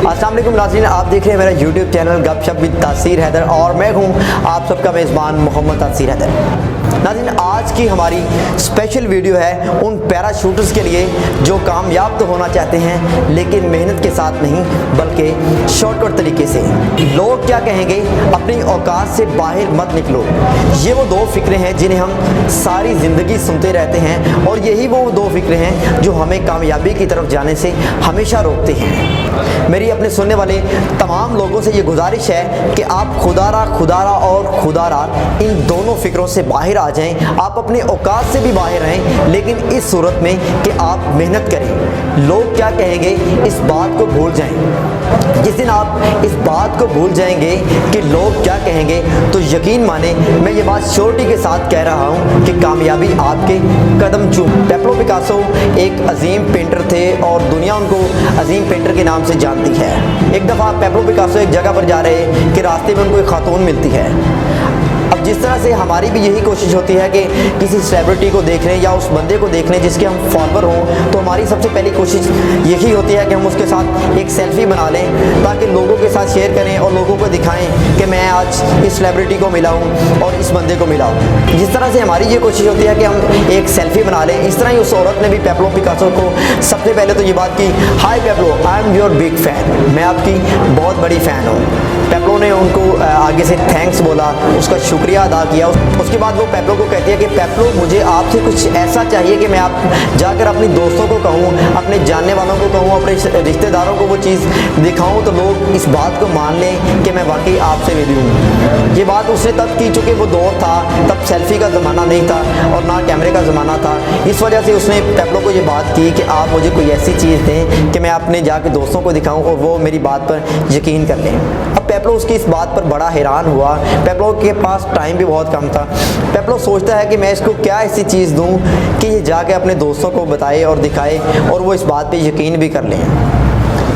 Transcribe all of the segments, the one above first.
अस्सलाम वालेकुम नाज़रीन, आप देख रहे हैं मेरा यूट्यूब चैनल गपशप विद तासीर हैदर और मैं हूं आप सबका मेज़बान मोहम्मद तासीर हैदर। नाज़रीन, आज की हमारी स्पेशल वीडियो है उन पैराशूटर्स के लिए जो कामयाब तो होना चाहते हैं लेकिन मेहनत के साथ नहीं बल्कि शॉर्टकट तरीके से। लोग क्या कहेंगे, अपनी औकात से बाहर मत निकलो। ये वो दो फिक्रें हैं जिन्हें हम सारी ज़िंदगी सुनते रहते हैं और यही वो दो फिक्रें हैं जो हमें कामयाबी की तरफ जाने से हमेशा रोकते हैं। मेरी अपने सुनने वाले तमाम लोगों से ये गुजारिश है कि आप खुदारा और खुदारा इन दोनों फिक्रों से बाहर आ जाएं। आप अपने औकात से भी बाहर रहें, लेकिन इस सूरत में कि आप मेहनत करें। लोग क्या कहेंगे, इस बात को भूल जाएं। जिस दिन आप इस बात को भूल जाएंगे कि लोग क्या कहेंगे, तो यकीन माने मैं ये बात श्योरिटी के साथ कह रहा हूँ कि कामयाबी आपके कदम चूम। पैब्लो पिकासो एक अजीम पेंटर थे और दुनिया उनको अजीम पेंटर के नाम से जानती है। एक दफ़ा पैब्लो पिकासो एक जगह पर जा रहे कि रास्ते में उनको एक खातून मिलती है। अब जिस तरह से हमारी भी यही कोशिश होती है कि किसी सेलिब्रिटी को देख लें या उस बंदे को देख लें जिसके हम फॉलोअर हों, तो हमारी सबसे पहली कोशिश यही होती है कि हम उसके साथ एक सेल्फी बना लें ताकि लोगों के साथ शेयर करें और लोगों को दिखाएं कि मैं आज इस सेलिब्रिटी को मिला हूं और इस बंदे को मिला हूं। जिस तरह से हमारी ये कोशिश होती है कि हम एक सेल्फी बना लें, इस तरह ही उस औरत ने भी पैब्लो पिकासो को सबसे पहले तो ये बात की, hi Pablo, I am your big fan, मैं आपकी बहुत बड़ी फ़ैन हूँ। पैब्लो ने उनको आगे से थैंक्स बोला, उसका शुक्रिया अदा किया। उसके बाद वो पैब्लो को कहती है कि पैब्लो, मुझे आपसे कुछ ऐसा चाहिए कि मैं आप जाकर अपने दोस्तों को कहूँ, अपने जानने वालों को कहूँ, अपने रिश्तेदारों को वो चीज़ दिखाऊँ तो लोग इस बात को मान लें कि मैं वाकई आपसे मिली हूँ। ये बात उसने तब की, चूँकि वो दौर था तब सेल्फी का ज़माना नहीं था और ना कैमरे का ज़माना था। इस वजह से उसने पैब्लो को ये बात की कि आप मुझे कोई ऐसी चीज़ दें कि मैं अपने जाके दोस्तों को दिखाऊँ और वो मेरी बात पर यकीन कर लें। अब पैब्लो उसकी इस बात पर बड़ा हैरान हुआ। पैब्लो के पास टाइम भी बहुत कम था। पैब्लो सोचता है कि मैं इसको क्या ऐसी चीज़ दूं कि ये जाके अपने दोस्तों को बताए और दिखाए और वो इस बात पे यकीन भी कर लें।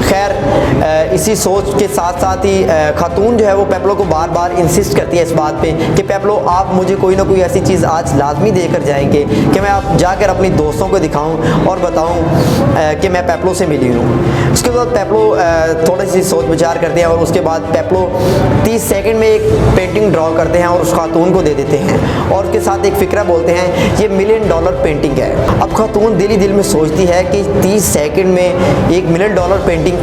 खैर, इसी सोच के साथ साथ ही खातून जो है वो पैब्लो को बार बार इंसिस्ट करती है इस बात पे कि पैब्लो, आप मुझे कोई ना कोई ऐसी चीज़ आज लाजमी देकर जाएंगे कि मैं आप जाकर अपनी दोस्तों को दिखाऊं और बताऊं कि मैं पैब्लो से मिली हूं। उसके बाद पैब्लो थोड़ी सी सोच विचार करते हैं और उसके बाद पैब्लो 30 सेकंड में एक पेंटिंग ड्रॉ करते हैं और उस खातून को दे देते हैं और उसके साथ एक फ़िक्रा बोलते हैं, ये $1 मिलियन पेंटिंग है। अब खातून दिल ही दिल में सोचती है कि 30 सेकंड में $1 मिलियन पेंटिंग।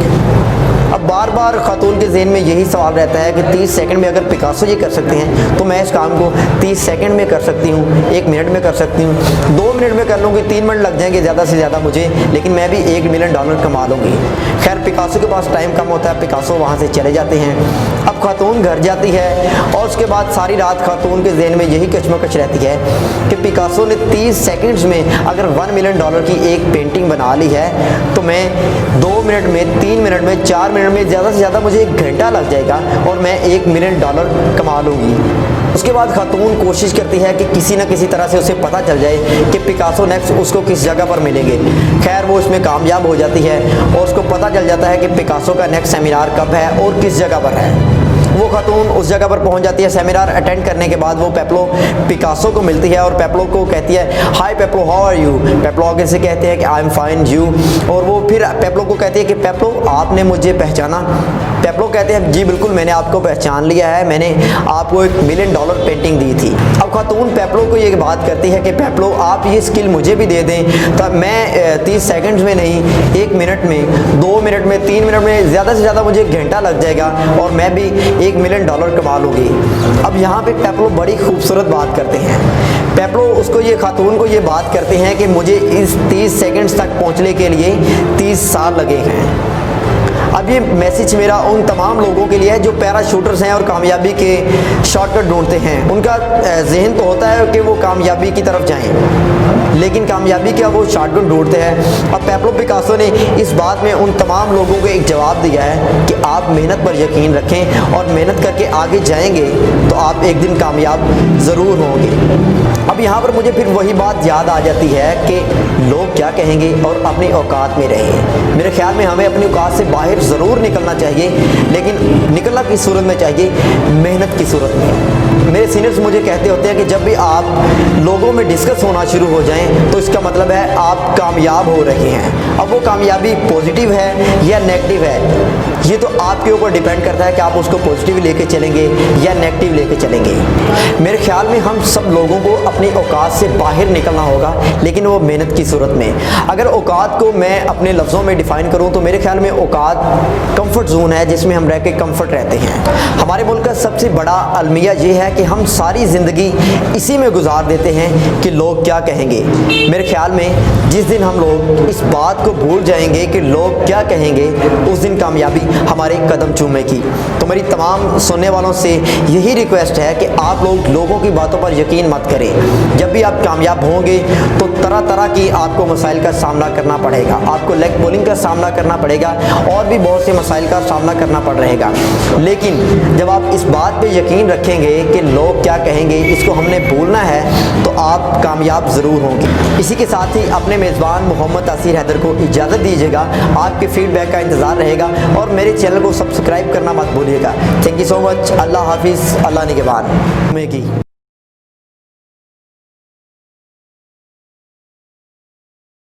अब बार बार खातून के ज़हन में यही सवाल रहता है कि 30 सेकंड में अगर पिकासो ये कर सकते हैं तो मैं इस काम को 30 सेकंड में कर सकती हूँ, 1 मिनट में कर सकती हूँ, 2 मिनट में कर लूँगी, 3 मिनट लग जाएंगे ज़्यादा से ज़्यादा मुझे, लेकिन मैं भी $1 मिलियन कमा लूँगी। खैर, पिकासो के पास टाइम कम होता है, पिकासो वहाँ से चले जाते हैं। अब खातून घर जाती है और उसके बाद सारी रात खातून के ज़हन में यही कशमकश रहती है कि पिकासो ने 30 सेकंड्स में अगर $1 मिलियन की एक पेंटिंग बना ली है तो मैं 2 मिनट में, 3 मिनट में, 4 मिनट में, ज़्यादा से ज़्यादा मुझे 1 घंटा लग जाएगा और मैं $1 मिलियन कमा लूँगी। उसके बाद खातून कोशिश करती है कि किसी न किसी तरह से उसे पता चल जाए कि पिकासो नेक्स्ट उसको किस जगह पर मिलेंगे। खैर, वो इसमें कामयाब हो जाती है और उसको पता चल जाता है कि पिकासो का नेक्स्ट सेमिनार कब है और किस जगह पर है। वो खातून उस जगह पर पहुंच जाती है। सेमिनार अटेंड करने के बाद वो पैब्लो पिकासो को मिलती है और पैब्लो को कहती है, hi Pablo, how are you. Pablo आगे से कहते हैं कि आई एम फाइन, यू। और वो फिर पैब्लो को कहती है कि पैब्लो, आपने मुझे पहचाना। पैब्लो कहते हैं, जी बिल्कुल, मैंने आपको पहचान लिया है, मैंने आपको $1 मिलियन पेंटिंग दी थी। अब खातून पैब्लो को ये बात करती है कि पैब्लो, आप ये स्किल मुझे भी दे दें तब मैं 30 सेकंड्स में नहीं, 1 मिनट में, 2 मिनट में, 3 मिनट में, ज़्यादा से ज़्यादा मुझे 1 घंटा लग जाएगा और मैं भी $1 मिलियन कमा लूँगी। अब यहाँ पे पैब्लो बड़ी खूबसूरत बात करते हैं। पैब्लो उसको, ये खातून को ये बात करते हैं कि मुझे इस 30 सेकंड्स तक पहुँचने के लिए 30 साल लगे हैं। अब ये मैसेज मेरा उन तमाम लोगों के लिए है जो पैराशूटर्स हैं और कामयाबी के शॉर्टकट ढूंढते हैं। उनका जहन तो होता है कि वो कामयाबी की तरफ जाएं, लेकिन कामयाबी का वो शॉर्टकट ढूंढते हैं। अब पैब्लो पिकासो ने इस बात में उन तमाम लोगों को एक जवाब दिया है कि आप मेहनत पर यकीन रखें और मेहनत करके आगे जाएंगे तो आप एक दिन कामयाब ज़रूर होंगे। अब यहाँ पर मुझे फिर वही बात याद आ जाती है कि लोग क्या कहेंगे और अपनी औकात में रहें। मेरे ख्याल में हमें अपनी औकात से बाहर ज़रूर निकलना चाहिए, लेकिन निकलना किस सूरत में चाहिए, मेहनत की सूरत में। मेरे सीनियर्स मुझे कहते होते हैं कि जब भी आप लोगों में डिस्कस होना शुरू हो जाएं तो इसका मतलब है आप कामयाब हो रहे हैं। अब अब वो कामयाबी पॉजिटिव है या नेगेटिव है, ये तो आपके ऊपर डिपेंड करता है कि आप उसको पॉजिटिव लेके चलेंगे या नेगेटिव लेके चलेंगे। मेरे ख्याल में हम सब लोगों को अपनी औकात से बाहर निकलना होगा, लेकिन वो मेहनत की सूरत में। अगर औकात को मैं अपने लफ्ज़ों में डिफ़ाइन करूँ तो मेरे ख्याल में औकात कंफर्ट जोन है, जिसमें हम रह के कंफर्ट रहते हैं। हमारे मुल्क का सबसे बड़ा अलमिया ये है कि हम सारी ज़िंदगी इसी में गुजार देते हैं कि लोग क्या कहेंगे। मेरे ख्याल में जिस दिन हम लोग इस बात को भूल जाएंगे कि लोग क्या कहेंगे, उस दिन कामयाबी हमारे कदम चूमेगी। तो मेरी तमाम सुनने वालों से यही रिक्वेस्ट है कि आप लोग लोगों की बातों पर यकीन मत करें। जब भी आप कामयाब होंगे तो तरह तरह की आपको मसाइल का सामना करना पड़ेगा, आपको लेग पुलिंग का सामना करना पड़ेगा और भी बहुत से मसाइल का सामना करना पड़ रहेगा। लेकिन जब आप इस बात पे यकीन रखेंगे कि लोग क्या कहेंगे, इसको हमने भूलना है, तो आप कामयाब ज़रूर होंगे। इसी के साथ ही अपने मेज़बान मोहम्मद तासीर हैदर को इजाज़त दीजिएगा। आपके फीडबैक का इंतज़ार रहेगा और मेरे चैनल को सब्सक्राइब करना मत भूलिएगा। Thank you so much. अल्लाह हाफिज़। अल्लाह निगहबान।